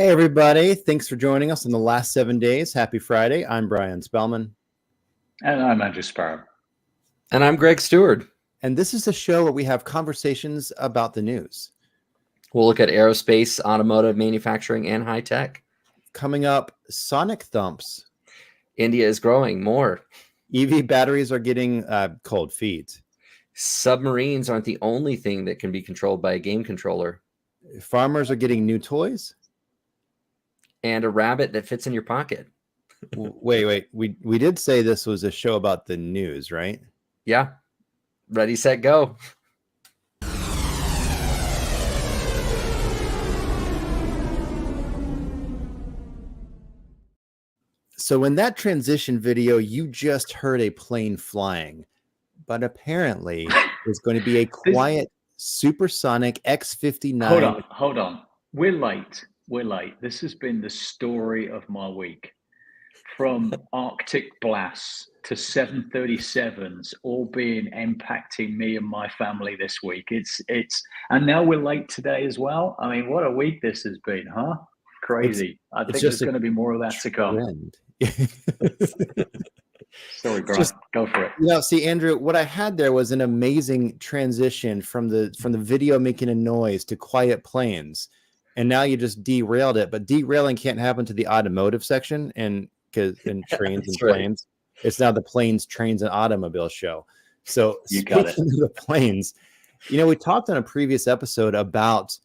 Hey, everybody. Thanks for joining us in the last 7 days. Happy Friday. I'm Brian Spellman. And I'm Andrew Sparrow. And I'm Greg Stewart. And this is a show where we have conversations about the news. We'll look at aerospace, automotive, manufacturing, and high tech. Coming up, sonic thumps. India is growing more. EV batteries are getting cold feet. Submarines aren't the only thing that can be controlled by a game controller. Farmers are getting new toys. And a rabbit that fits in your pocket. Wait. We did say this was a show about the news, right? Yeah. Ready, set, go. So in that transition video, you just heard a plane flying, but apparently there's going to be a quiet supersonic X-59. Hold on. We're late. This has been the story of my week. From Arctic blasts to 737s, all being impacting me and my family this week. And now we're late today as well. I mean, what a week this has been, huh? Crazy. I think there's going to be more of that to come. Sorry, Brian. Go for it. See, Andrew, what I had there was an amazing transition from the video making a noise to quiet planes. And now you just derailed it, but derailing can't happen to the automotive section and trains and planes. Right. It's now the planes, trains, and automobile show. So speaking of the planes, we talked on a previous episode about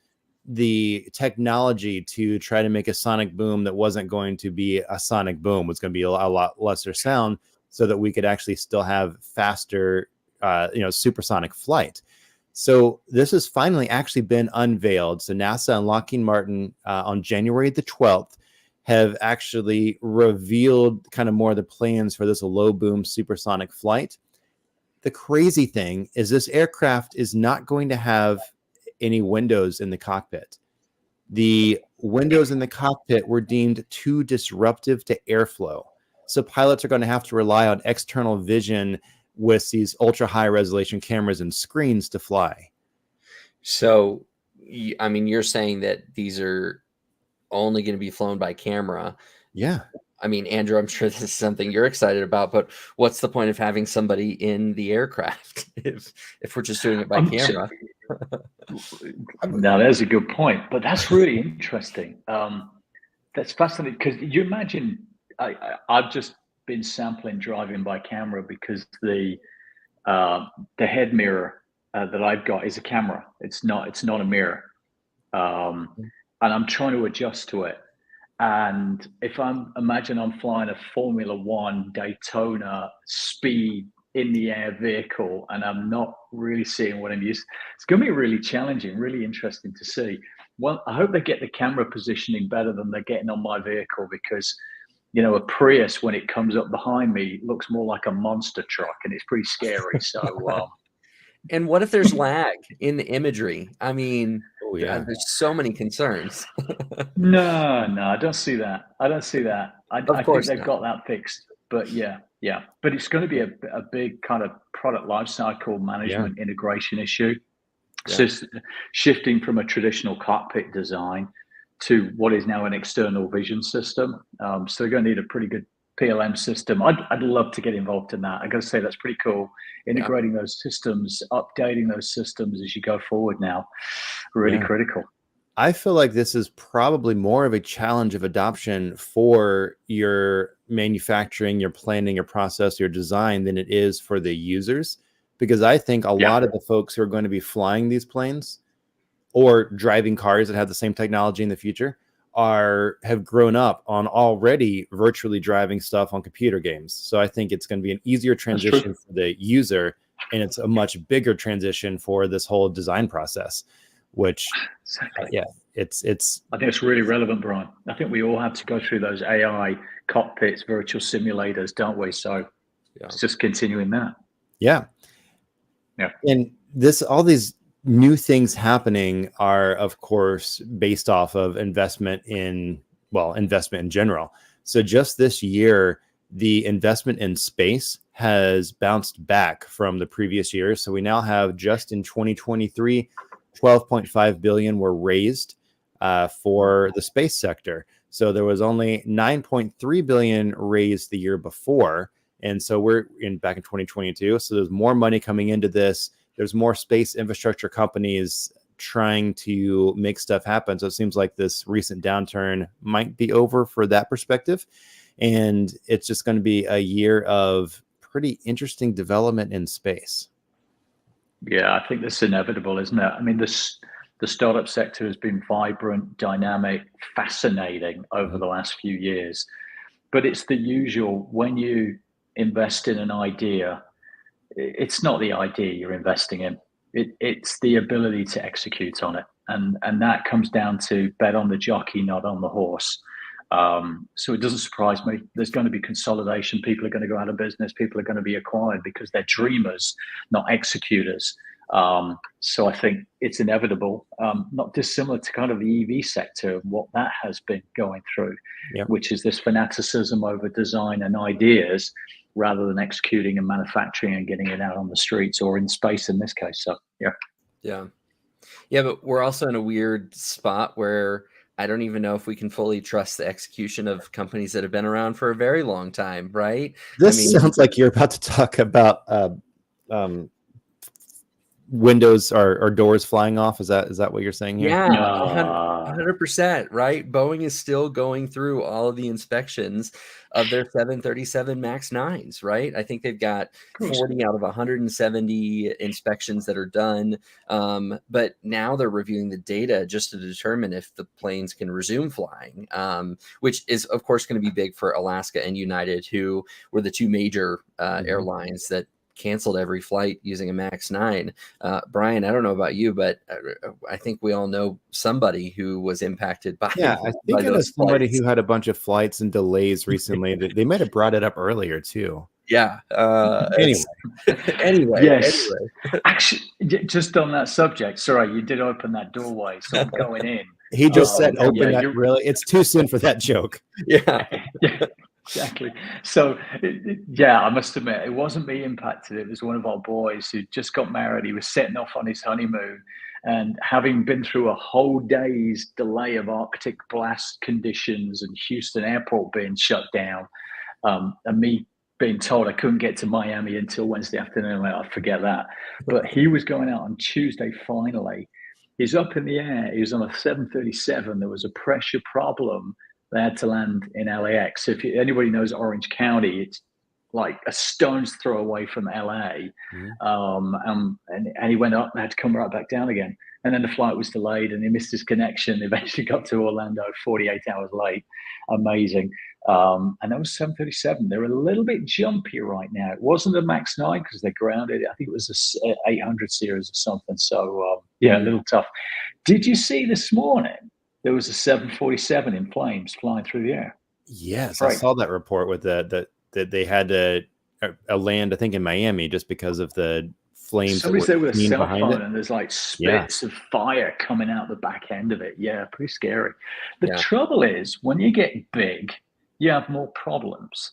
the technology to try to make a sonic boom that wasn't going to be a sonic boom, was going to be a lot lesser sound, so that we could actually still have faster, supersonic flight. So this has finally actually been unveiled. So NASA and Lockheed Martin on January the 12th have actually revealed kind of more of the plans for this low boom supersonic flight. The crazy thing is this aircraft is not going to have any windows in the cockpit. The windows in the cockpit were deemed too disruptive to airflow. So pilots are going to have to rely on external vision with these ultra high resolution cameras and screens to fly. So, I mean, you're saying that these are only going to be flown by camera. Yeah. I mean, Andrew, I'm sure this is something you're excited about, but what's the point of having somebody in the aircraft if we're just doing it by camera? Now, there's a good point, but that's really interesting. That's fascinating because you imagine I've just been sampling driving by camera because the head mirror that I've got is a camera. It's not a mirror, and I'm trying to adjust to it. And if imagine I'm flying a Formula One Daytona speed in the air vehicle, and I'm not really seeing what I'm used. It's going to be really challenging, really interesting to see. Well, I hope they get the camera positioning better than they're getting on my vehicle, because a Prius, when it comes up behind me, looks more like a monster truck, and it's pretty scary. So, And what if there's lag in the imagery? I mean, Oh yeah. there's so many concerns. no, I don't see that. I don't see that. I think course they've not. got that fixed. But yeah. But it's going to be a big kind of product lifecycle management integration issue. Yeah. So shifting from a traditional cockpit design to what is now an external vision system. So they're going to need a pretty good PLM system. I'd love to get involved in that. I got to say, that's pretty cool. Integrating those systems, updating those systems as you go forward now, really critical. I feel like this is probably more of a challenge of adoption for your manufacturing, your planning, your process, your design than it is for the users. Because I think a lot of the folks who are going to be flying these planes or driving cars that have the same technology in the future have grown up on already virtually driving stuff on computer games. So I think it's going to be an easier transition for the user, and it's a much bigger transition for this whole design process, which it's I think it's really relevant, Brian. I think we all have to go through those AI cockpits, virtual simulators, don't we? So it's just continuing that. Yeah. And all these new things happening are, of course, based off of investment in general. So just this year, the investment in space has bounced back from the previous years. So we now have, just in 2023, 12.5 billion were raised for the space sector. So there was only 9.3 billion raised the year before. And so we're back in 2022. So there's more money coming into this. There's more space infrastructure companies trying to make stuff happen. So it seems like this recent downturn might be over for that perspective. And it's just going to be a year of pretty interesting development in space. Yeah, I think that's inevitable, isn't it? I mean, the startup sector has been vibrant, dynamic, fascinating over the last few years. But it's the usual, when you invest in an idea, it's not the idea you're investing in. It's the ability to execute on it. And that comes down to bet on the jockey, not on the horse. So it doesn't surprise me. There's going to be consolidation. People are going to go out of business. People are going to be acquired because they're dreamers, not executors. So I think it's inevitable, not dissimilar to kind of the EV sector, what that has been going through, which is this fanaticism over design and ideas rather than executing and manufacturing and getting it out on the streets or in space in this case. So, Yeah, but we're also in a weird spot where I don't even know if we can fully trust the execution of companies that have been around for a very long time, right? This sounds like you're about to talk about windows or doors flying off. Is that what you're saying here? Yeah, 100%, right? Boeing is still going through all of the inspections of their 737 MAX 9s, right? I think they've got 40 out of 170 inspections that are done. But now they're reviewing the data just to determine if the planes can resume flying, which is, of course, going to be big for Alaska and United, who were the two major airlines that canceled every flight using a MAX 9. Brian, I don't know about you, but I think we all know somebody who was impacted by I think I know somebody who had a bunch of flights and delays recently. They might have brought it up earlier too. Anyway, yes. Actually, just on that subject, sorry, you did open that doorway, so I'm going in. He just said open that. Really, it's too soon for that joke. Yeah. Exactly. So, I must admit, it wasn't me impacted. It was one of our boys who just got married. He was setting off on his honeymoon, and having been through a whole day's delay of Arctic blast conditions and Houston airport being shut down, and me being told I couldn't get to Miami until Wednesday afternoon, I forget that. But he was going out on Tuesday finally. He's up in the air. He was on a 737. There was a pressure problem. They had to land in LAX. If anybody knows Orange County, it's like a stone's throw away from LA. Mhm. And he went up and had to come right back down again. And then the flight was delayed and he missed his connection. Eventually got to Orlando 48 hours late. Amazing. And that was 737. They're a little bit jumpy right now. It wasn't a MAX 9 because they're grounded. I think it was a 800 series or something. So, yeah, a little tough. Did you see this morning there was a 747 in flames flying through the air? Yes, I Right. saw that report with that they had to land, I think, in Miami just because of the flames that were Somebody's there with a seen cell behind phone it. and there's like Yeah. spits of fire coming out the back end of it. Yeah, pretty scary. The Yeah. trouble is when you get big, you have more problems.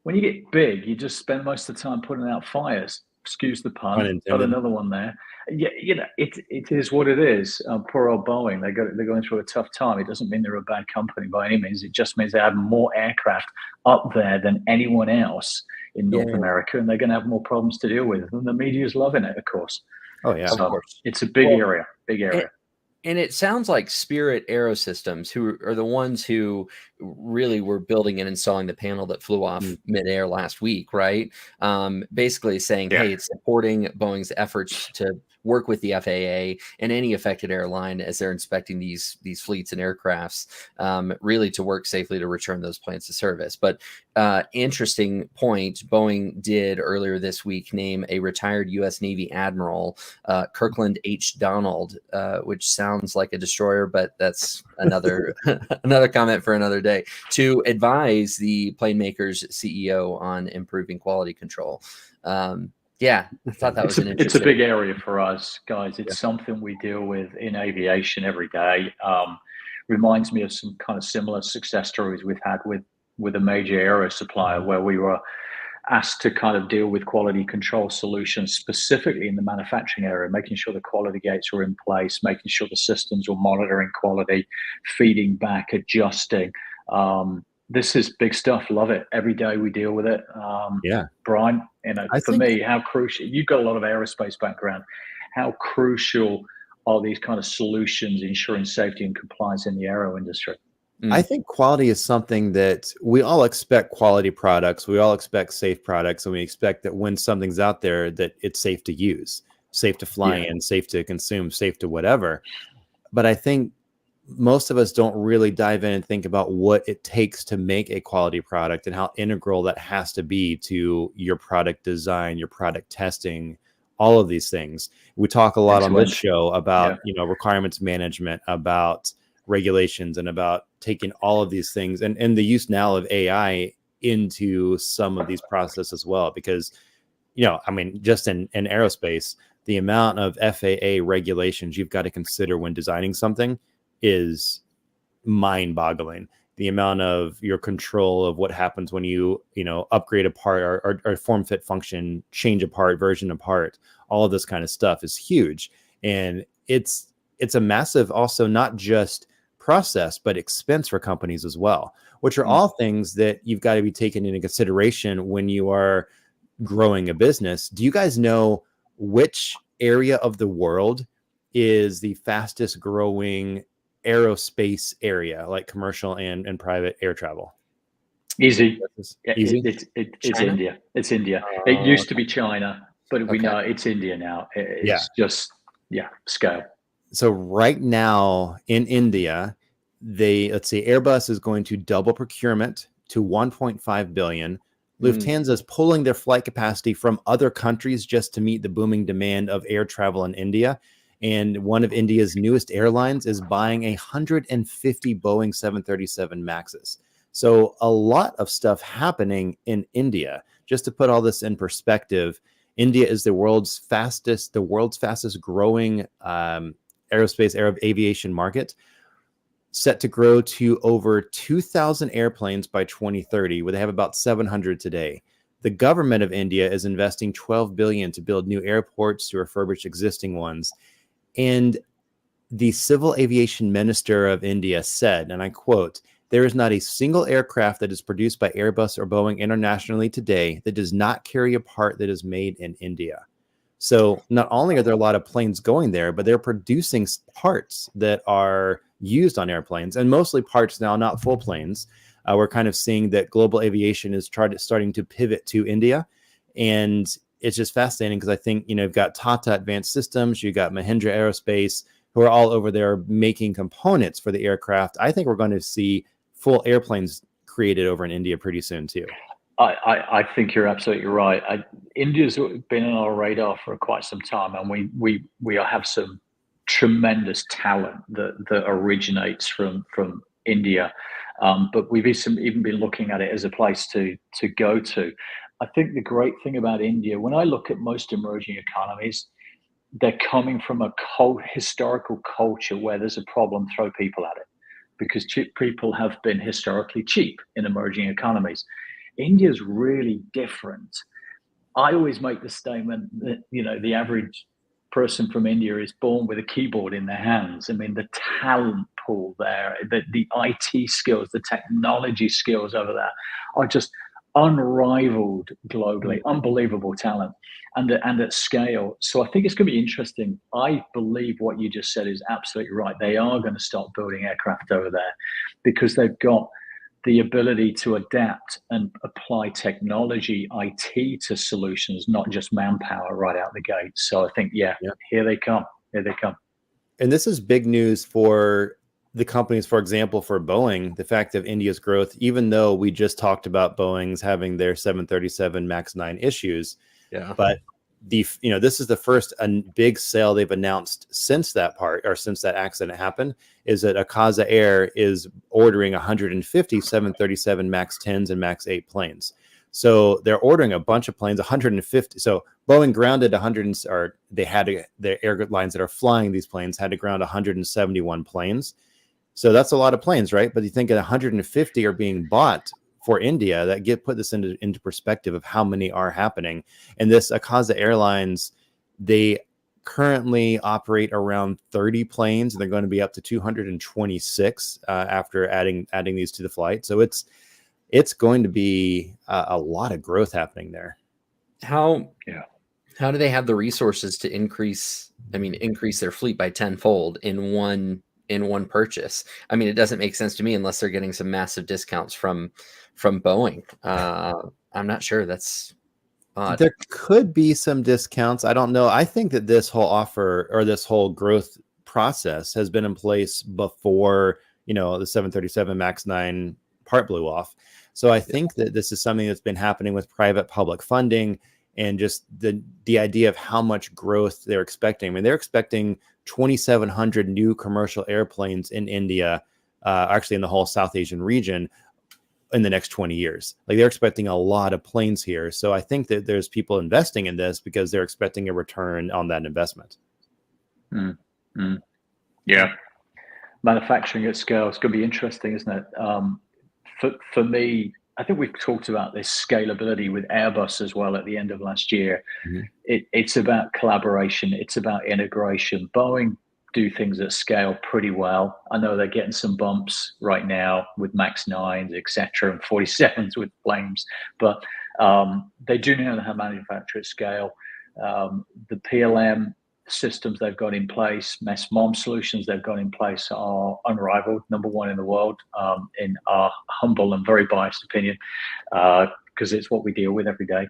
When you get big, you just spend most of the time putting out fires. Excuse the pun. Got Unintended. another one there. Yeah, it is what it is. Poor old Boeing. They're going through a tough time. It doesn't mean they're a bad company by any means. It just means they have more aircraft up there than anyone else in North Yeah. America, and they're going to have more problems to deal with. And the media's loving it, of course. Oh yeah. Of So course. it's a big Well, area. Big area. And it sounds like Spirit Aerosystems, who are the ones who really were building and installing the panel that flew off midair last week, right? Basically saying, Yeah. hey, it's supporting Boeing's efforts to work with the FAA and any affected airline as they're inspecting these fleets and aircrafts, really to work safely to return those planes to service. But interesting point, Boeing did earlier this week name a retired U.S. Navy admiral, Kirkland H. Donald, which sounds like a destroyer, but that's another another comment for another day, to advise the plane maker's CEO on improving quality control. Yeah, I thought that was an It's a interesting. big area for us, guys. It's something we deal with in aviation every day. Reminds me of some kind of similar success stories we've had with a major aero supplier where we were asked to kind of deal with quality control solutions specifically in the manufacturing area, making sure the quality gates were in place, making sure the systems were monitoring quality, feeding back, adjusting. This is big stuff. Love it. Every day we deal with it. Yeah. Brian, I for think me, how crucial, you've got a lot of aerospace background. How crucial are these kind of solutions ensuring safety and compliance in the aero industry? I think quality is something that we all expect quality products. We all expect safe products, and we expect that when something's out there that it's safe to use, safe to fly in, safe to consume, safe to whatever. But I think most of us don't really dive in and think about what it takes to make a quality product and how integral that has to be to your product design, your product testing, all of these things. We talk a lot on this show about, requirements management, about regulations, and about taking all of these things and the use now of AI into some of these processes as well. Because, just in aerospace, the amount of FAA regulations you've got to consider when designing something is mind-boggling. The amount of your control of what happens when you upgrade a part or form fit function, change a part, version a part, all of this kind of stuff is huge. And it's a massive, also not just process, but expense for companies as well, which are all things that you've got to be taken into consideration when you are growing a business. Do you guys know which area of the world is the fastest growing aerospace area, like commercial and private air travel? Easy. Easy. It's India. It's India. It used to be China, but we know it's India now. It's just scale. So right now in India, Airbus is going to double procurement to 1.5 billion. Lufthansa is pulling their flight capacity from other countries just to meet the booming demand of air travel in India. And one of India's newest airlines is buying 150 Boeing 737 Maxes. So a lot of stuff happening in India. Just to put all this in perspective, India is the world's fastest growing aerospace aviation market, set to grow to over 2,000 airplanes by 2030, where they have about 700 today. The government of India is investing 12 billion to build new airports, to refurbish existing ones. And the civil aviation minister of India said, and I quote, "There is not a single aircraft that is produced by Airbus or Boeing internationally today that does not carry a part that is made in India." So not only are there a lot of planes going there, but they're producing parts that are used on airplanes, and mostly parts now, not full planes. we're kind of seeing that global aviation is starting to pivot to India. And it's just fascinating because I think, you've got Tata Advanced Systems, you've got Mahindra Aerospace, who are all over there making components for the aircraft. I think we're going to see full airplanes created over in India pretty soon too. I think you're absolutely right. India's been on our radar for quite some time, and we have some tremendous talent that originates from India. But we've even been looking at it as a place to go to. I think the great thing about India, when I look at most emerging economies, they're coming from a historical culture where there's a problem, throw people at it, because cheap people have been historically cheap in emerging economies. India's really different. I always make the statement that, the average person from India is born with a keyboard in their hands. I mean, the talent pool there, the IT skills, the technology skills over there are just unrivaled globally, unbelievable talent and at scale. So I think it's going to be interesting. I believe what you just said is absolutely right. They are going to start building aircraft over there because they've got the ability to adapt and apply technology, IT to solutions, not just manpower right out the gate. So I think, here they come. Here they come. And this is big news for the companies, for example, for Boeing, the fact of India's growth, even though we just talked about Boeing's having their 737 MAX 9 issues. Yeah. But this is the first big sale they've announced since that accident happened, is that Akasa Air is ordering 150 737 MAX 10s and MAX 8 planes. So they're ordering a bunch of planes, 150. So Boeing grounded the airlines that are flying these planes had to ground 171 planes. So that's a lot of planes, right? But you think 150 are being bought for India. That put this into perspective of how many are happening. And this Akasa Airlines, they currently operate around 30 planes, and they're going to be up to 226 after adding these to the flight. So it's going to be a lot of growth happening there. How do they have the resources to increase their fleet by tenfold in one purchase? I mean, it doesn't make sense to me unless they're getting some massive discounts from Boeing. I'm not sure. That's odd. There could be some discounts. I don't know. I think that this whole offer or this whole growth process has been in place before, the 737 MAX 9 part blew off. So I think that this is something that's been happening with private public funding and just the idea of how much growth they're expecting. I mean, they're expecting 2,700 new commercial airplanes in India, actually in the whole South Asian region, in the next 20 years. Like, they're expecting a lot of planes here. So I think that there's people investing in this because they're expecting a return on that investment. Yeah. Manufacturing at scale. It's going to be interesting, isn't it? For me, I think we've talked about this scalability with Airbus as well at the end of last year. Mm-hmm. It's about collaboration. It's about integration. Boeing do things at scale pretty well. I know they're getting some bumps right now with MAX 9s, etc., and 47s with flames, but they do know how to manufacture at scale. The PLM systems they've got in place, MESMOM solutions they've got in place are unrivaled, number one in the world, in our humble and very biased opinion, because it's what we deal with every day.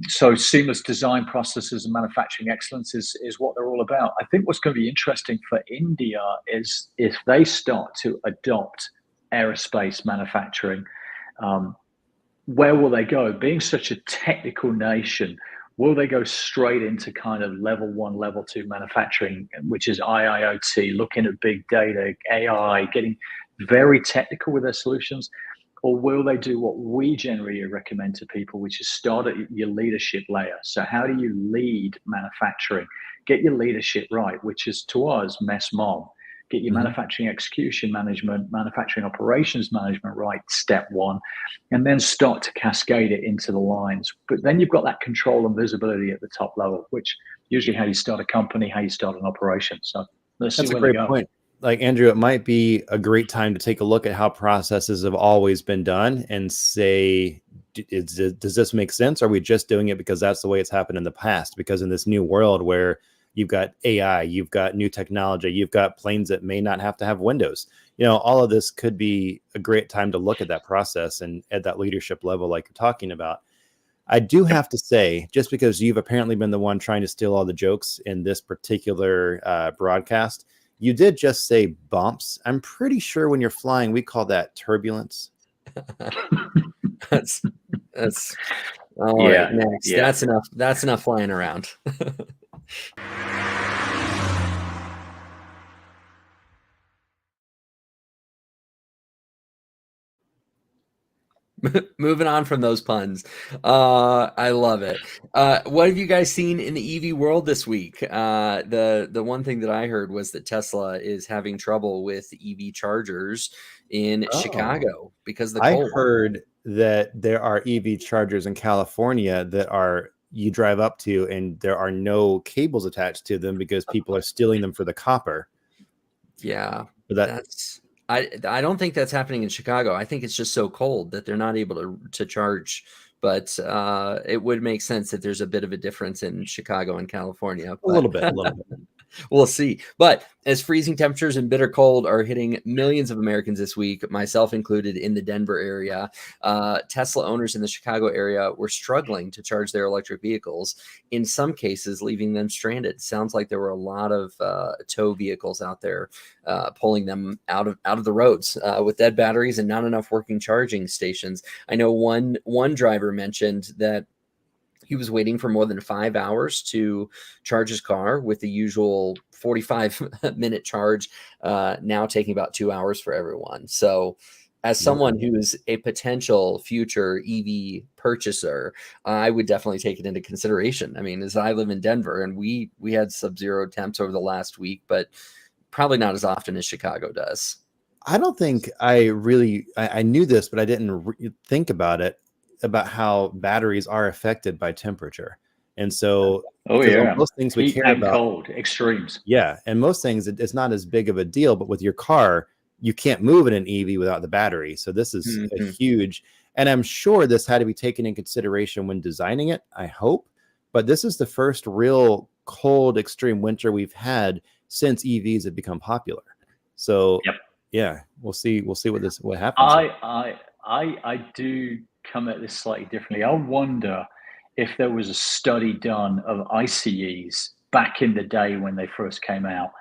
So seamless design processes and manufacturing excellence is what they're all about. I think what's going to be interesting for India is if they start to adopt aerospace manufacturing, where will they go? Being such a technical nation, will they go straight into kind of level 1, level 2 manufacturing, which is IIoT, looking at big data, AI, getting very technical with their solutions? Or will they do what we generally recommend to people, which is start at your leadership layer? So how do you lead manufacturing? Get your leadership right, which is to us MESMOM. Get your manufacturing execution management, manufacturing operations management right, step 1, and then start to cascade it into the lines. But then you've got that control and visibility at the top level, which usually how you start a company, how you start an operation. So let's see where they go. That's a great point. Like, Andrew, it might be a great time to take a look at how processes have always been done and say, does this make sense? Are we just doing it because that's the way it's happened in the past? Because in this new world where you've got AI, you've got new technology, you've got planes that may not have to have windows. all of this could be a great time to look at that process and at that leadership level, like you're talking about. I do have to say, just because you've apparently been the one trying to steal all the jokes in this particular broadcast, you did just say bumps. I'm pretty sure when you're flying, we call that turbulence. That's all Yeah, right. Next, yeah. That's enough flying around. Moving on from those puns. I love it. What have you guys seen in the EV world this week? The one thing that I heard was that Tesla is having trouble with EV chargers in Chicago because of the cold. I heard that there are EV chargers in California that you drive up to and there are no cables attached to them because people are stealing them for the copper. Yeah, But I don't think that's happening in Chicago. I think it's just so cold that they're not able to charge. But it would make sense that there's a bit of a difference in Chicago and California. A little bit. We'll see. But as freezing temperatures and bitter cold are hitting millions of Americans this week, myself included, in the Denver area, Tesla owners in the Chicago area were struggling to charge their electric vehicles, in some cases leaving them stranded. Sounds like there were a lot of tow vehicles out there pulling them out of the roads with dead batteries and not enough working charging stations. I know one driver mentioned that he was waiting for more than 5 hours to charge his car, with the usual 45-minute charge now taking about 2 hours for everyone. So as someone who is a potential future EV purchaser, I would definitely take it into consideration. I mean, as I live in Denver and we had sub-zero temps over the last week, but probably not as often as Chicago does. I don't think I knew this, but I didn't think about it, about how batteries are affected by temperature. And so most things we care about, cold extremes. Yeah. And most things, it's not as big of a deal, but with your car, you can't move in an EV without the battery. So this is a huge, and I'm sure this had to be taken in consideration when designing it, I hope, but this is the first real cold, extreme winter we've had since EVs have become popular. So yeah, we'll see what happens. I do come at this slightly differently. I wonder if there was a study done of ICEs back in the day when they first came out.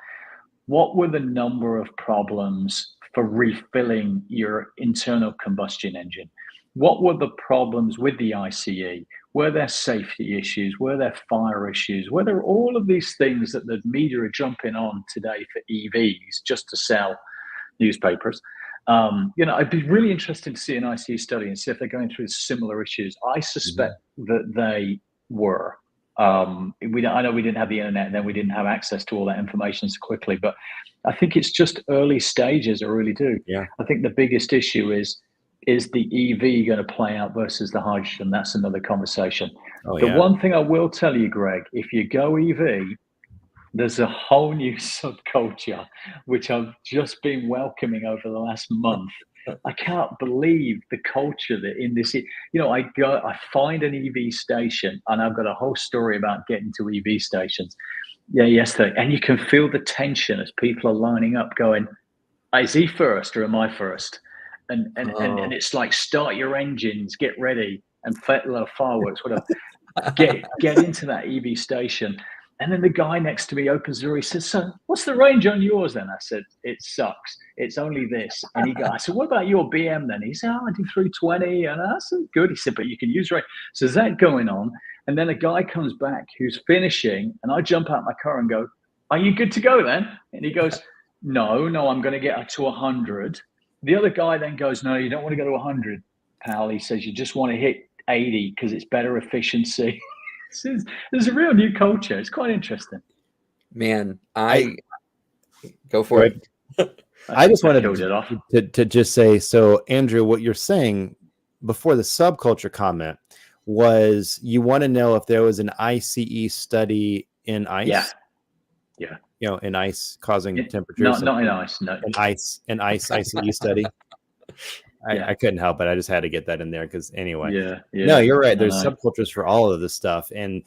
What were the number of problems for refilling your internal combustion engine? What were the problems with the ICE? Were there safety issues? Were there fire issues? Were there all of these things that the media are jumping on today for EVs just to sell newspapers? I'd be really interested to see an ICE study and see if they're going through similar issues. I suspect that they were. I know we didn't have the internet, and then we didn't have access to all that information so quickly, but I think it's just early stages. I really do. Yeah. I think the biggest issue is the EV going to play out versus the hydrogen? That's another conversation. One thing I will tell you, Greg, if you go EV, there's a whole new subculture, which I've just been welcoming over the last month. I can't believe the culture that in this, I find an EV station, and I've got a whole story about getting to EV stations. Yesterday, and you can feel the tension as people are lining up going, is he first or am I first? And it's like, start your engines, get ready, and fireworks, whatever. get into that EV station. And then the guy next to me opens the door. He says, "So, what's the range on yours then?" I said, "It sucks. It's only this." And I said, "What about your BM then?" He said, "Oh, I do 320." And I said, "Good." He said, "But you can use range." So there's that going on. And then a guy comes back who's finishing, and I jump out my car and go, "Are you good to go then?" And he goes, No, I'm going to get up to 100. The other guy then goes, "No, you don't want to go to 100, pal." He says, "You just want to hit 80 because it's better efficiency." There's a real new culture. It's quite interesting. Man, I go for it. I just wanted to just say, so Andrew, what you're saying before the subculture comment was you want to know if there was an ICE study in ice. Yeah. In ice causing temperatures. Not in ice. No. An ice ICE study. I couldn't help it. I just had to get that in there because anyway. Yeah. No, you're right. There's subcultures for all of this stuff. And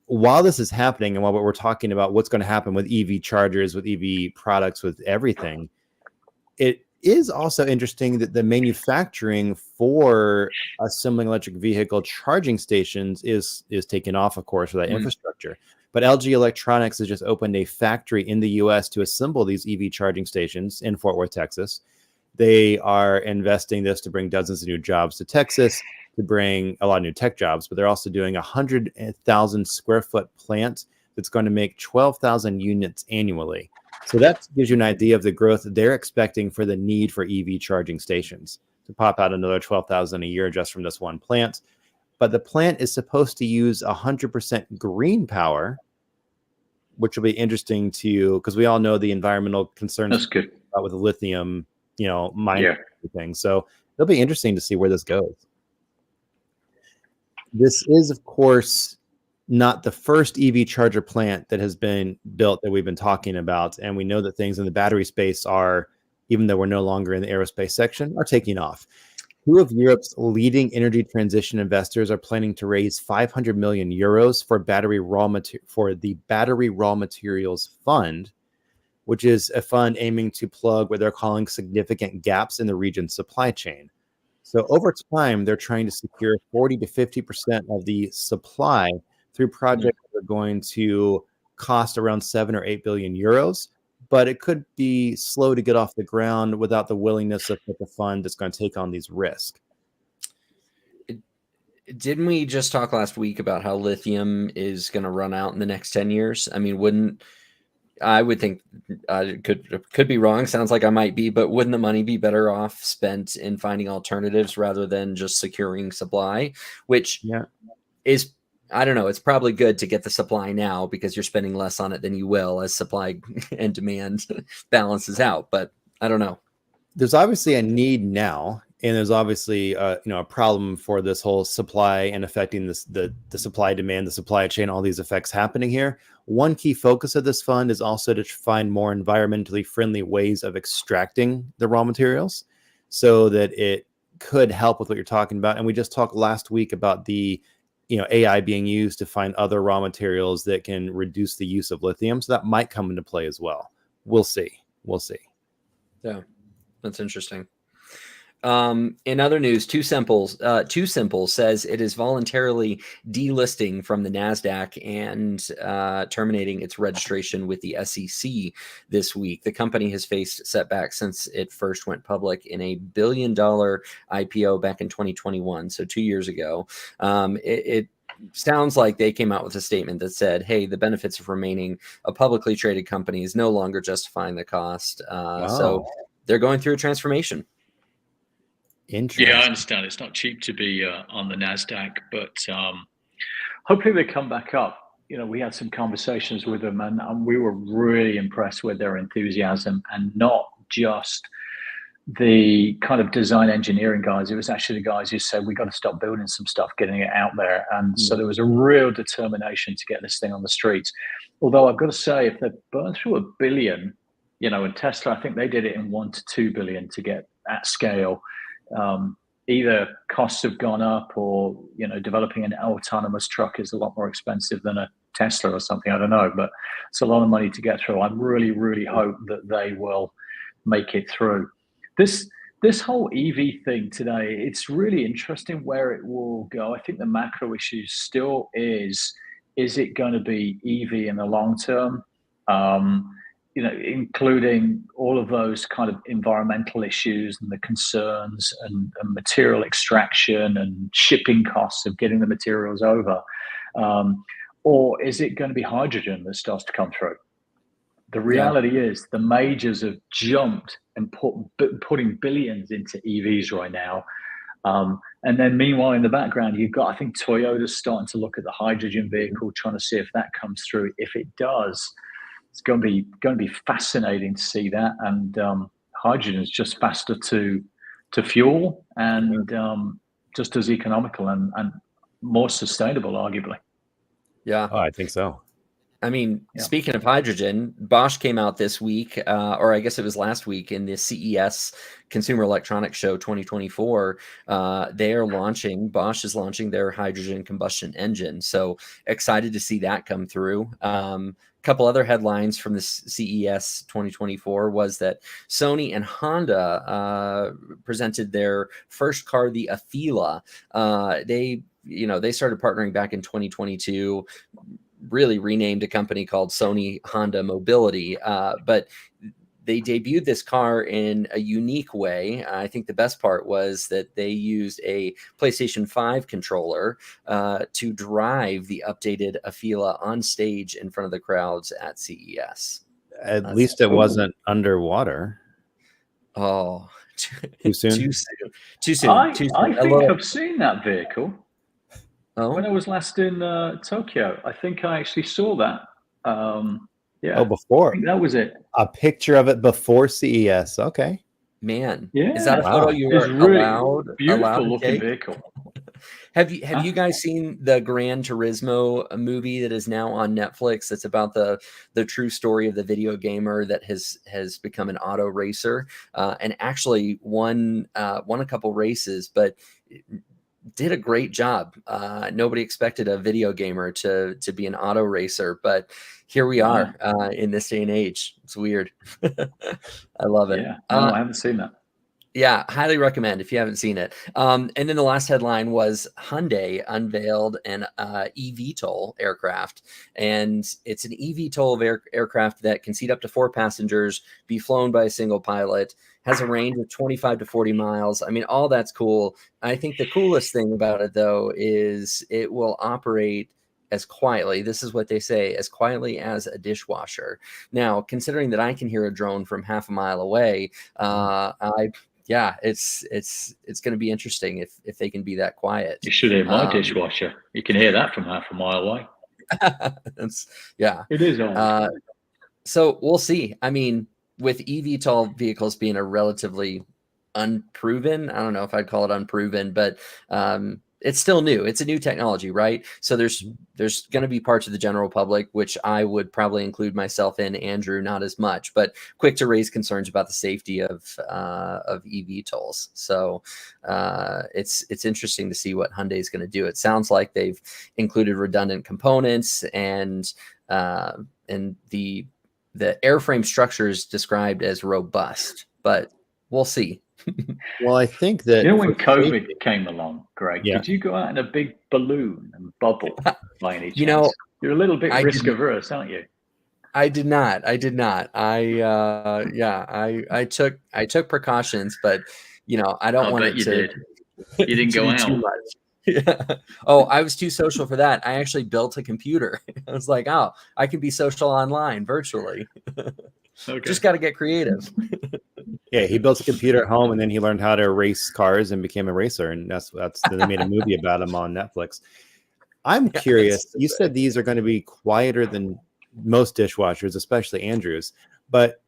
while this is happening and while we're talking about what's going to happen with EV chargers, with EV products, with everything, it is also interesting that the manufacturing for assembling electric vehicle charging stations is taken off, of course, for that infrastructure. But LG Electronics has just opened a factory in the U.S. to assemble these EV charging stations in Fort Worth, Texas. They are investing this to bring dozens of new jobs to Texas, to bring a lot of new tech jobs, but they're also doing 100,000 square foot plant that's going to make 12,000 units annually. So that gives you an idea of the growth that they're expecting for the need for EV charging stations to pop out another 12,000 a year just from this one plant. But the plant is supposed to use 100% green power, which will be interesting to you because we all know the environmental concerns. That's good. With the lithium, mining everything. So it'll be interesting to see where this goes. This is, of course, not the first EV charger plant that has been built that we've been talking about. And we know that things in the battery space are, even though we're no longer in the aerospace section, are taking off. Two of Europe's leading energy transition investors are planning to raise 500 million euros for the Battery Raw Materials Fund, which is a fund aiming to plug what they're calling significant gaps in the region's supply chain. So over time, they're trying to secure 40 to 50% of the supply through projects that are going to cost around 7 or 8 billion euros, but it could be slow to get off the ground without the willingness of the fund that's going to take on these risks. Didn't we just talk last week about how lithium is going to run out in the next 10 years? I mean, I would think could be wrong. Sounds like I might be, but wouldn't the money be better off spent in finding alternatives rather than just securing supply, which is, I don't know, it's probably good to get the supply now because you're spending less on it than you will as supply and demand balances out. But I don't know. There's obviously a need now, and there's obviously a problem for this whole supply and affecting the supply demand, the supply chain, all these effects happening here. One key focus of this fund is also to find more environmentally friendly ways of extracting the raw materials so that it could help with what you're talking about. And we just talked last week about the AI being used to find other raw materials that can reduce the use of lithium. So that might come into play as well. We'll see. Yeah, that's interesting. In other news, Too Simple says it is voluntarily delisting from the NASDAQ and terminating its registration with the SEC this week. The company has faced setbacks since it first went public in a $1 billion IPO back in 2021, so 2 years ago. It sounds like they came out with a statement that said, hey, the benefits of remaining a publicly traded company is no longer justifying the cost. So they're going through a transformation. Yeah, I understand. It's not cheap to be on the NASDAQ, but hopefully they come back up. We had some conversations with them and we were really impressed with their enthusiasm, and not just the kind of design engineering guys. It was actually the guys who said, we got to stop building some stuff, getting it out there. And so there was a real determination to get this thing on the streets. Although I've got to say, if they burn through $1 billion, and Tesla, I think they did it in 1 to 2 billion to get at scale. Either costs have gone up or, developing an autonomous truck is a lot more expensive than a Tesla or something. I don't know, but it's a lot of money to get through. I really, really hope that they will make it through. This whole EV thing today, it's really interesting where it will go. I think the macro issue still is it going to be EV in the long term? Including all of those kind of environmental issues and the concerns and material extraction and shipping costs of getting the materials over. Or is it going to be hydrogen that starts to come through? The reality is the majors have jumped and putting billions into EVs right now. And then meanwhile, in the background, you've got, I think Toyota's starting to look at the hydrogen vehicle, trying to see if that comes through. If it does, it's going to be fascinating to see that. And hydrogen is just faster to fuel and just as economical and more sustainable, arguably. Yeah, I think so. I mean, Yeah. speaking of hydrogen, Bosch came out this week, or I guess it was last week in the CES Consumer Electronics Show 2024. Bosch is launching their hydrogen combustion engine. So excited to see that come through. Couple other headlines from the CES 2024 was that Sony and Honda presented their first car, the Afeela. They started partnering back in 2022, really renamed a company called Sony Honda Mobility, but they debuted this car in a unique way. I think the best part was that they used a PlayStation 5 controller to drive the updated Afeela on stage in front of the crowds at CES. At least it wasn't underwater. Oh, too soon. Too soon. I think I've seen that vehicle. Oh? When I was last in Tokyo. I think I actually saw that. Yeah. Oh, before. I think that was it. A picture of it before CES. Okay. Man, yeah. Is that a photo you were really allowed beautiful to looking take? vehicle? Have you guys seen the Gran Turismo movie that is now on Netflix? That's about the true story of the video gamer that has become an auto racer, and actually won a couple races, but did a great job. Nobody expected a video gamer to be an auto racer, but here we are in this day and age. It's weird. I love it. Yeah, no, I haven't seen that. Yeah, highly recommend if you haven't seen it. And then the last headline was Hyundai unveiled an eVTOL aircraft, and it's an eVTOL aircraft that can seat up to 4 passengers, be flown by a single pilot, has a range of 25 to 40 miles. I mean, all that's cool. I think the coolest thing about it, though, is it will operate as quietly, this is what they say, as quietly as a dishwasher. Now, considering that I can hear a drone from half a mile away, it's going to be interesting if they can be that quiet. You should hear my dishwasher. You can hear that from half a mile away. It is on. So we'll see. I mean, with eVTOL vehicles being a relatively unproven, I don't know if I'd call it unproven, but it's still new. It's a new technology, right? So there's going to be parts of the general public, which I would probably include myself in, Andrew, not as much, but quick to raise concerns about the safety of eVTOLs. So it's interesting to see what Hyundai is going to do. It sounds like they've included redundant components, and the airframe structure is described as robust, but we'll see. Well, I think that when COVID came along, Greg, did you go out in a big balloon and bubble by any chance? You're a little bit risk averse, aren't you? I did not. I took precautions, but I don't want it to. You didn't go out too much. Yeah. Oh, I was too social for that. I actually built a computer. I was like, oh, I can be social online virtually. Okay. Just got to get creative. Yeah, he built a computer at home, and then he learned how to race cars and became a racer, and that's they made a movie about him on Netflix. I'm curious. You said these are going to be quieter than most dishwashers, especially Andrew's. But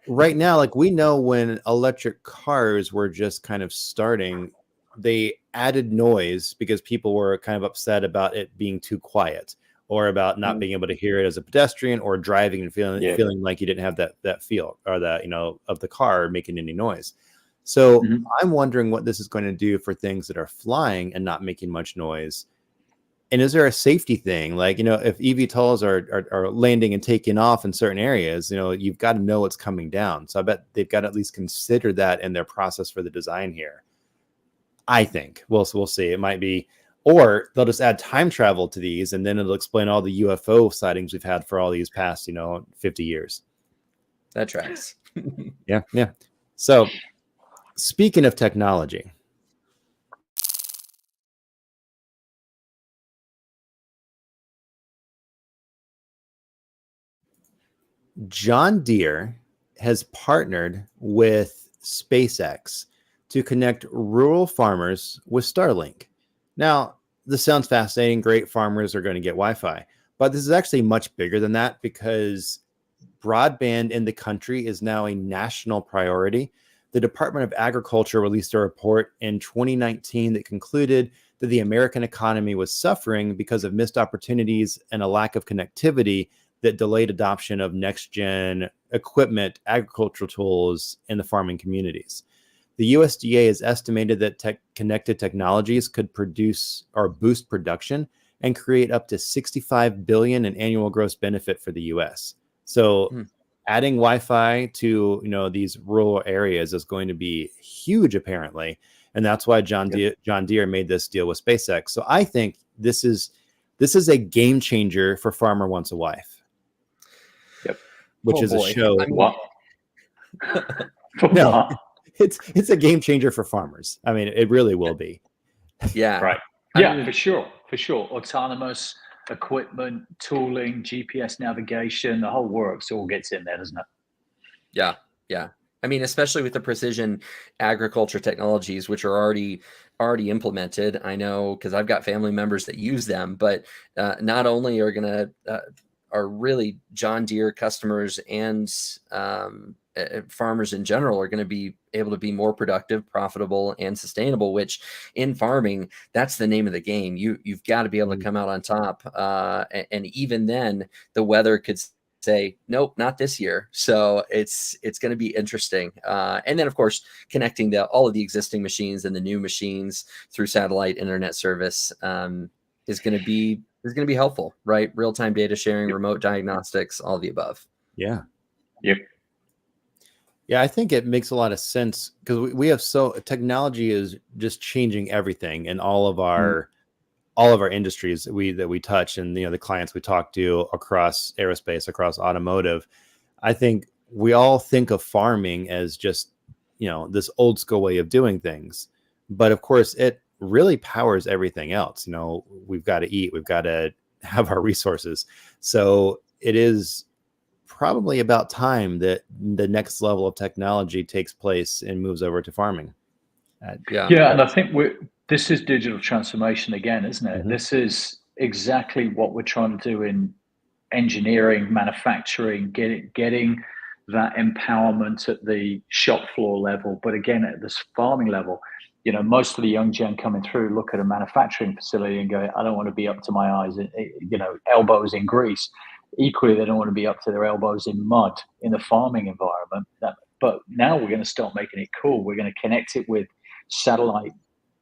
right now, like, we know when electric cars were just kind of starting, they added noise because people were kind of upset about it being too quiet, or about not being able to hear it as a pedestrian, or driving and feeling like you didn't have that feel, or that, of the car making any noise. So I'm wondering what this is going to do for things that are flying and not making much noise. And is there a safety thing? Like, if eVTOLs are landing and taking off in certain areas, you've got to know what's coming down. So I bet they've got to at least consider that in their process for the design here. I think we'll see. It might be, or they'll just add time travel to these, and then it'll explain all the UFO sightings we've had for all these past, 50 years. That tracks. Yeah. So, speaking of technology, John Deere has partnered with SpaceX to connect rural farmers with Starlink. Now, this sounds fascinating. Great, farmers are going to get Wi-Fi. But this is actually much bigger than that, because broadband in the country is now a national priority. The Department of Agriculture released a report in 2019 that concluded that the American economy was suffering because of missed opportunities and a lack of connectivity that delayed adoption of next-gen equipment, agricultural tools in the farming communities. The USDA has estimated that connected technologies could produce or boost production and create up to $65 billion in annual gross benefit for the U.S. So adding Wi-Fi to these rural areas is going to be huge, apparently, and that's why John Deere made this deal with SpaceX. So I think this is a game changer for Farmer Wants a Wife. Yep, which is a show. What? No, it's a game changer for farmers. I mean, it really will be. Yeah. Right. Yeah, for sure. Autonomous equipment, tooling, GPS navigation, the whole works all gets in there, doesn't it? Yeah. I mean, especially with the precision agriculture technologies, which are already implemented. I know because I've got family members that use them, but not only are really John Deere customers and farmers in general are going to be able to be more productive, profitable, and sustainable, which in farming, that's the name of the game. You've got to be able to come out on top. And even then the weather could say, nope, not this year. So it's going to be interesting. And then of course, connecting all of the existing machines and the new machines through satellite internet service is going to be helpful, right? Real-time data sharing, remote diagnostics, all the above. Yeah. Yep. Yeah, I think it makes a lot of sense because we have technology is just changing everything in all of our industries that we touch, and the clients we talk to across aerospace, across automotive. I think we all think of farming as just this old school way of doing things, but of course it really powers everything else. We've got to eat, we've got to have our resources, so it is probably about time that the next level of technology takes place and moves over to farming. Yeah, and I think this is digital transformation again, isn't it? Mm-hmm. This is exactly what we're trying to do in engineering, manufacturing, getting that empowerment at the shop floor level, but again at this farming level. Most of the young gen coming through look at a manufacturing facility and go, I don't want to be up to my eyes, elbows in grease. Equally, they don't want to be up to their elbows in mud in the farming environment. But now we're going to start making it cool. We're going to connect it with satellite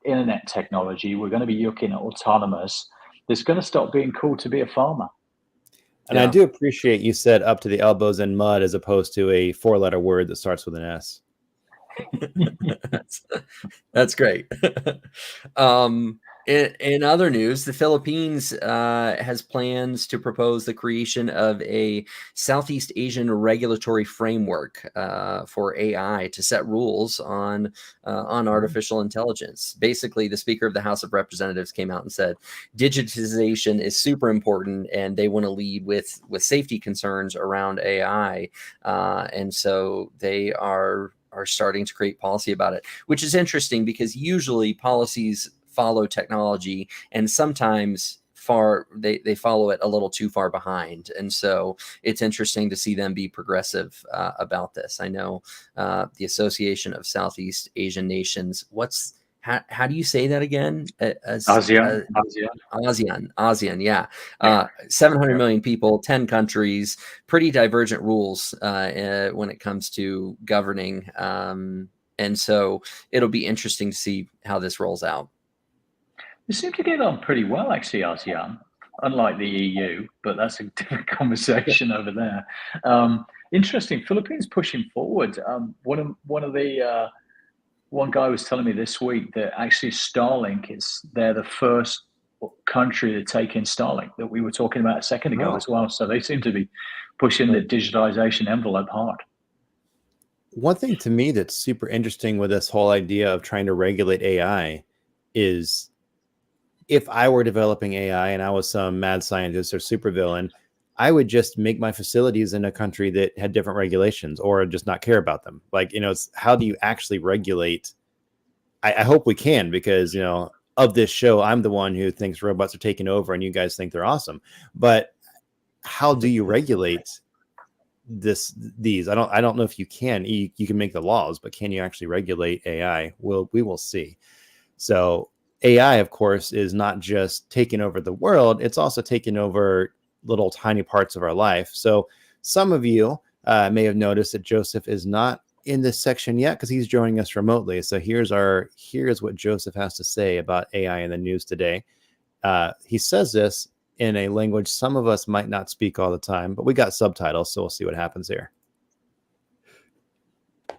internet technology. We're going to be looking at autonomous. It's going to start being cool to be a farmer. And I do appreciate you said up to the elbows in mud as opposed to a 4-letter word that starts with an S. That's great. In other news, the Philippines has plans to propose the creation of a Southeast Asian regulatory framework for AI to set rules on artificial intelligence. Basically, the Speaker of the House of Representatives came out and said digitization is super important, and they want to lead with safety concerns around AI, and so they are starting to create policy about it, which is interesting because usually policies follow technology, and sometimes they follow it a little too far behind. And so it's interesting to see them be progressive about this. I know the Association of Southeast Asian Nations. How do you say that again? ASEAN. ASEAN, yeah. 700 million people, 10 countries, pretty divergent rules when it comes to governing. And so it'll be interesting to see how this rolls out. They seem to get on pretty well, actually, ASEAN, unlike the EU, but that's a different conversation over there. Interesting. Philippines pushing forward. One guy was telling me this week that actually Starlink they're the first country to take in Starlink that we were talking about a second ago as well. So they seem to be pushing the digitization envelope hard. One thing to me that's super interesting with this whole idea of trying to regulate AI is if I were developing AI and I was some mad scientist or supervillain, I would just make my facilities in a country that had different regulations or just not care about them. It's how do you actually regulate? I hope we can, because, of this show, I'm the one who thinks robots are taking over and you guys think they're awesome. But how do you regulate these? I don't know if you can. You can make the laws, but can you actually regulate AI? We will see. So AI, of course, is not just taking over the world, it's also taking over little tiny parts of our life. So some of you may have noticed that Joseph is not in this section yet because he's joining us remotely. So here's what Joseph has to say about AI in the news today. He says this in a language some of us might not speak all the time, but we got subtitles, so we'll see what happens here.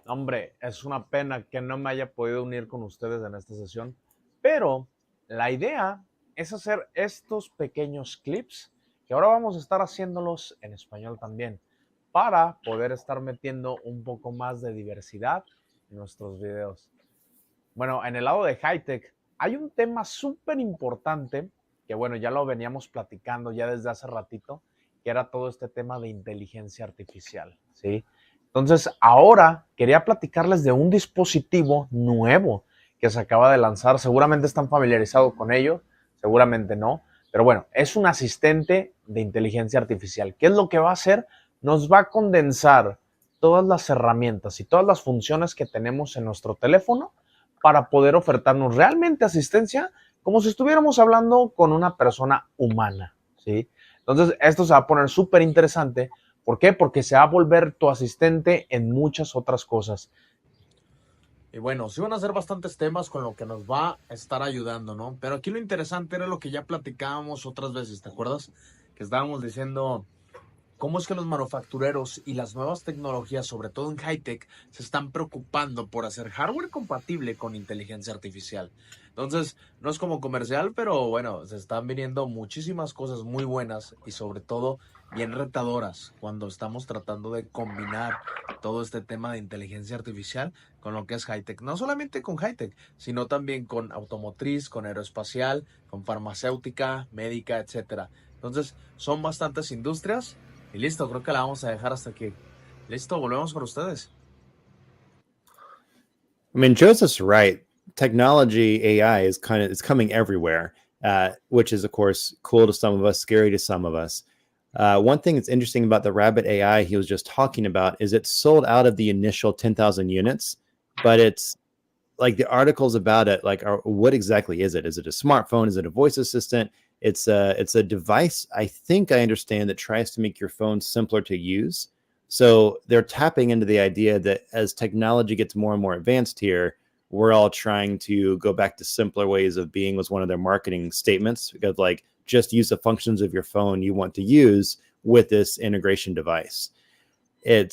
Hombre, es una pena que no me haya podido unir con ustedes en esta sesión, pero la idea es hacer estos pequeños clips que ahora vamos a estar haciéndolos en español también para poder estar metiendo un poco más de diversidad en nuestros videos. Bueno, en el lado de high-tech hay un tema súper importante que, bueno, ya lo veníamos platicando ya desde hace ratito, que era todo este tema de inteligencia artificial, ¿sí? Entonces, ahora quería platicarles de un dispositivo nuevo que se acaba de lanzar. Seguramente están familiarizados con ello, seguramente no. Pero bueno, es un asistente de inteligencia artificial. ¿Qué es lo que va a hacer? Nos va a condensar todas las herramientas y todas las funciones que tenemos en nuestro teléfono para poder ofertarnos realmente asistencia como si estuviéramos hablando con una persona humana, ¿sí? Entonces, esto se va a poner súper interesante. ¿Por qué? Porque se va a volver tu asistente en muchas otras cosas. Y bueno, sí van a ser bastantes temas con lo que nos va a estar ayudando, ¿no? Pero aquí lo interesante era lo que ya platicábamos otras veces, ¿te acuerdas? Que estábamos diciendo cómo es que los manufactureros y las nuevas tecnologías, sobre todo en high-tech, se están preocupando por hacer hardware compatible con inteligencia artificial. Entonces, no es como comercial, pero bueno, se están viniendo muchísimas cosas muy buenas y sobre todo bien retadoras cuando estamos tratando de combinar todo este tema de inteligencia artificial con lo que es high-tech. No solamente con high-tech, sino también con automotriz, con aeroespacial, con farmacéutica, médica, etcétera. Entonces, son bastantes industrias. Y listo, creo que la vamos a dejar hasta aquí. Listo, volvemos con ustedes. I mean, Joseph's right. Technology, AI is it's coming everywhere, which is, of course, cool to some of us, scary to some of us. One thing that's interesting about the Rabbit AI he was just talking about is it's sold out of the initial 10,000 units, but it's like the articles about it, like, what exactly is it? Is it a smartphone? Is it a voice assistant? It's a device, I think I understand, that tries to make your phone simpler to use. So they're tapping into the idea that as technology gets more and more advanced here, we're all trying to go back to simpler ways of being, was one of their marketing statements, because like, just use the functions of your phone you want to use with this integration device. I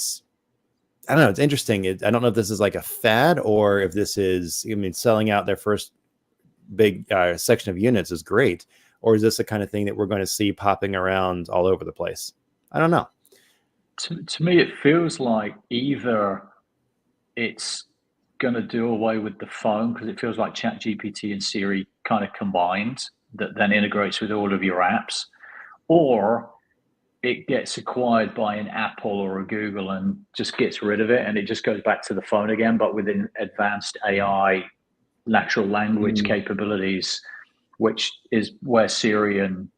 don't know, it's interesting. I don't know if this is like a fad or if this is, I mean, selling out their first big section of units is great. Or is this the kind of thing that we're going to see popping around all over the place? I don't know. To me, it feels like either it's going to do away with the phone, because it feels like ChatGPT and Siri kind of combined, that then integrates with all of your apps, or it gets acquired by an Apple or a Google and just gets rid of it, and it just goes back to the phone again, but with an advanced AI, natural language capabilities, which is where Siri and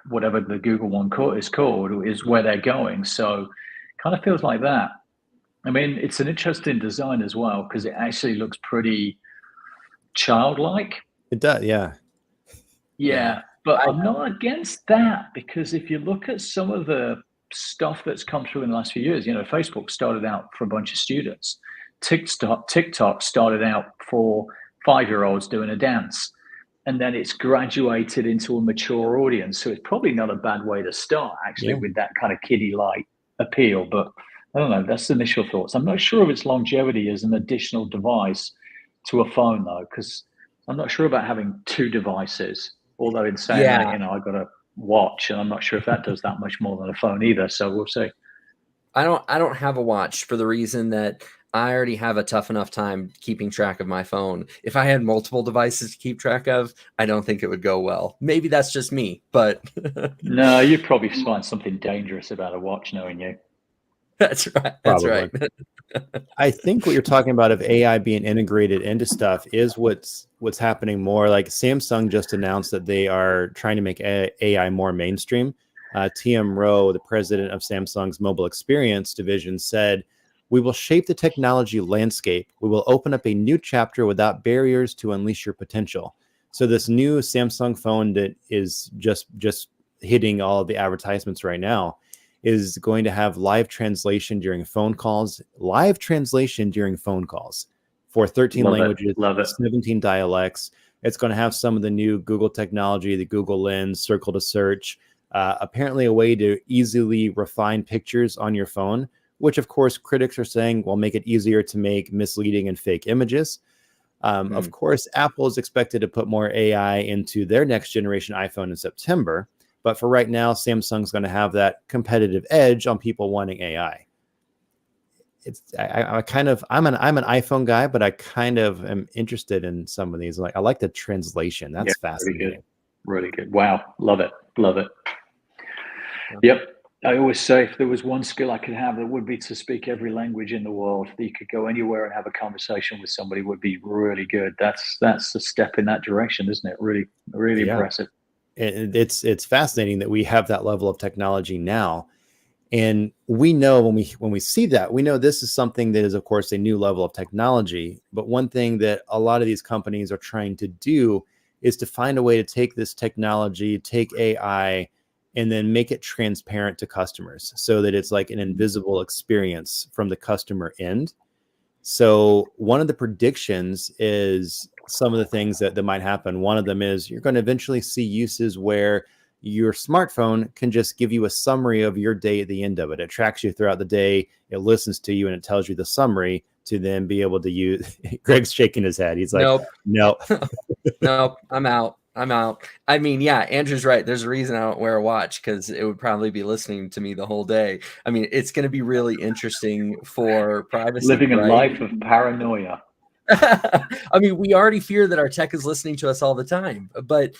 whatever the Google one is called, is where they're going. So kind of feels like that. I mean, it's an interesting design as well, because it actually looks pretty childlike. It does, yeah. Yeah, but I'm not against that, because if you look at some of the stuff that's come through in the last few years, you know, Facebook started out for a bunch of students. TikTok started out for 5-year-olds doing a dance. And then it's graduated into a mature audience. So it's probably not a bad way to start, actually, with that kind of kiddie-like appeal. But I don't know, that's the initial thoughts. I'm not sure of its longevity as an additional device to a phone, though, because I'm not sure about having 2 devices. Although in saying that, you know, I got a watch, and I'm not sure if that does that much more than a phone either. So we'll see. I don't have a watch for the reason that I already have a tough enough time keeping track of my phone. If I had multiple devices to keep track of, I don't think it would go well. Maybe that's just me, but no, you'd probably find something dangerous about a watch, knowing you. That's right. That's right. I think what you're talking about of AI being integrated into stuff is what's happening more. Like Samsung just announced that they are trying to make AI more mainstream. TM Rowe, the president of Samsung's mobile experience division, said, "We will shape the technology landscape. We will open up a new chapter without barriers to unleash your potential." So this new Samsung phone that is just hitting all of the advertisements right now is going to have live translation during phone calls, for 13 Love it. languages, Love it. 17 dialects. It's going to have some of the new Google technology, the Google Lens, Circle to Search, apparently a way to easily refine pictures on your phone, which of course critics are saying will make it easier to make misleading and fake images. Of course, Apple is expected to put more AI into their next generation iPhone in September. But for right now, Samsung's going to have that competitive edge on people wanting AI. I'm an iPhone guy, but I kind of am interested in some of these. Like I like the translation. That's fascinating. Really good. Wow. Love it. Yep. I always say if there was one skill I could have, it would be to speak every language in the world. That you could go anywhere and have a conversation with somebody would be really good. That's a step in that direction, isn't it? Really impressive. It's fascinating that we have that level of technology now. And we know when we see that, we know this is something that is, of course, a new level of technology. But one thing that a lot of these companies are trying to do is to find a way to take this technology, take AI, and then make it transparent to customers so that it's like an invisible experience from the customer end. So one of the predictions is some of the things that might happen. One of them is you're going to eventually see uses where your smartphone can just give you a summary of your day at the end of it. It tracks you throughout the day. It listens to you and it tells you the summary to then be able to use. Greg's shaking his head. He's like, nope. Nope, I'm out. I mean, yeah, Andrew's right. There's a reason I don't wear a watch because it would probably be listening to me the whole day. I mean, it's going to be really interesting for privacy. Living a life of paranoia. I mean, we already fear that our tech is listening to us all the time, but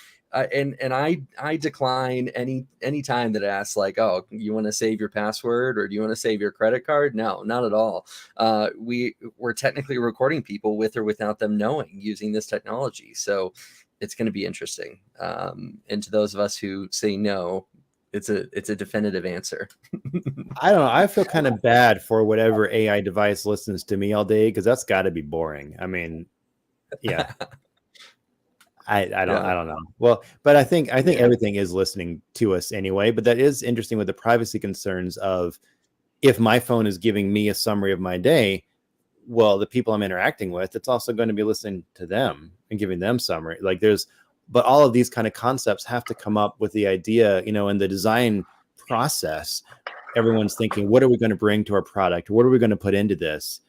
and I decline any time that it asks like, oh, you want to save your password or do you want to save your credit card? No, not at all. We're technically recording people with or without them knowing using this technology. So it's going to be interesting. And to those of us who say no, it's a definitive answer. I don't know. I feel kind of bad for whatever AI device listens to me all day because that's got to be boring. I mean, yeah. I don't know. Well, but I think everything is listening to us anyway. But that is interesting with the privacy concerns of if my phone is giving me a summary of my day, well, the people I'm interacting with, it's also going to be listening to them and giving them summary. But all of these kind of concepts have to come up with the idea, in the design process. Everyone's thinking, what are we going to bring to our product? What are we going to put into this?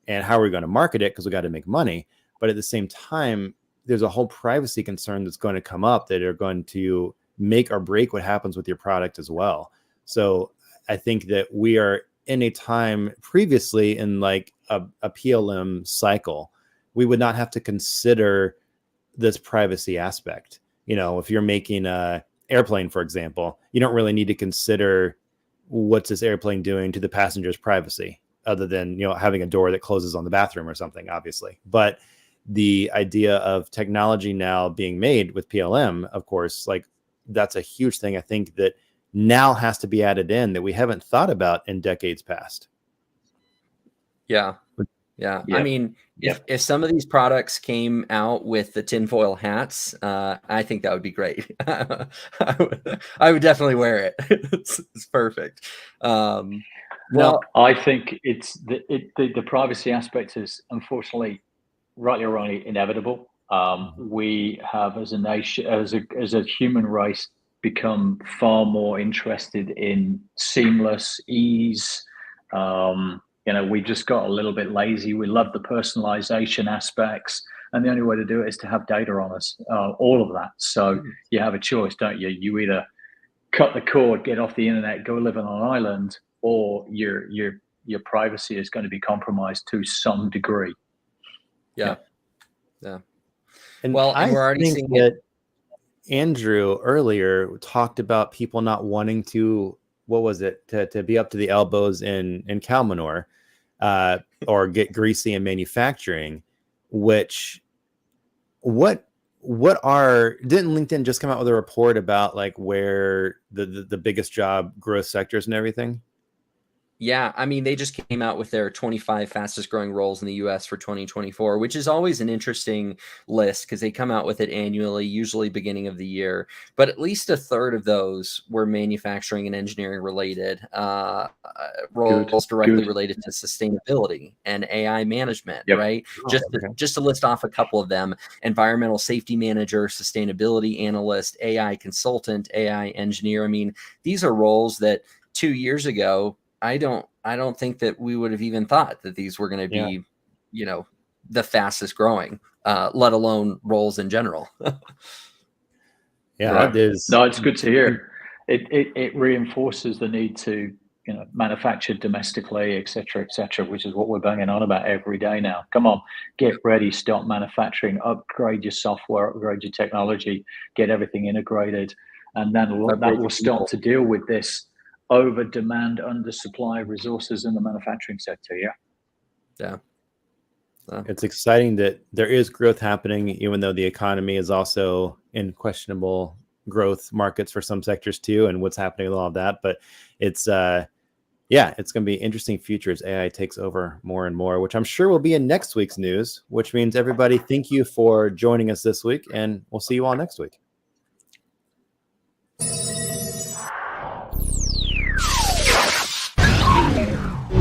And how are we going to market it? Because we got to make money. But at the same time, there's a whole privacy concern that's going to come up that are going to make or break what happens with your product as well. So I think that we are in a time previously in like a PLM cycle, we would not have to consider this privacy aspect. If you're making a airplane, for example, you don't really need to consider what's this airplane doing to the passenger's privacy other than, having a door that closes on the bathroom or something, obviously. But the idea of technology now being made with PLM, of course, like that's a huge thing. I think that now has to be added in that we haven't thought about in decades past. Yeah. I mean, if some of these products came out with the tinfoil hats, I think that would be great. I would definitely wear it. It's perfect. Well, I think it's the privacy aspect is unfortunately, rightly or wrongly, inevitable. We have, as a nation, as a human race, become far more interested in seamless ease. We just got a little bit lazy. We love the personalization aspects, and the only way to do it is to have data on us, all of that. So you have a choice, don't you? You either cut the cord, get off the internet, go live on an island, or your privacy is going to be compromised to some degree. Yeah. And we're already think seeing that Andrew earlier talked about people not wanting to, to be up to the elbows in cow manure, or get greasy in manufacturing. Didn't LinkedIn just come out with a report about like where the biggest job growth sectors and everything? Yeah, I mean, they just came out with their 25 fastest growing roles in the US for 2024, which is always an interesting list because they come out with it annually, usually beginning of the year. But at least a third of those were manufacturing and engineering related roles directly related to sustainability and AI management, right? Just to list off a couple of them: environmental safety manager, sustainability analyst, AI consultant, AI engineer. I mean, these are roles that 2 years ago, I don't think that we would have even thought that these were going to be, you know, the fastest growing, let alone roles in general. Right. No, it's good to hear. It reinforces the need to, you know, manufacture domestically, et cetera, which is what we're banging on about every day now. Come on, get ready, start manufacturing, upgrade your software, upgrade your technology, get everything integrated, and that will start to deal with this over demand, under supply resources in the manufacturing sector. Yeah. It's exciting that there is growth happening, even though the economy is also in questionable growth markets for some sectors too, and what's happening with all of that. But it's it's going to be interesting future as AI takes over more and more, which I'm sure will be in next week's news, which means everybody, thank you for joining us this week, and we'll see you all next week.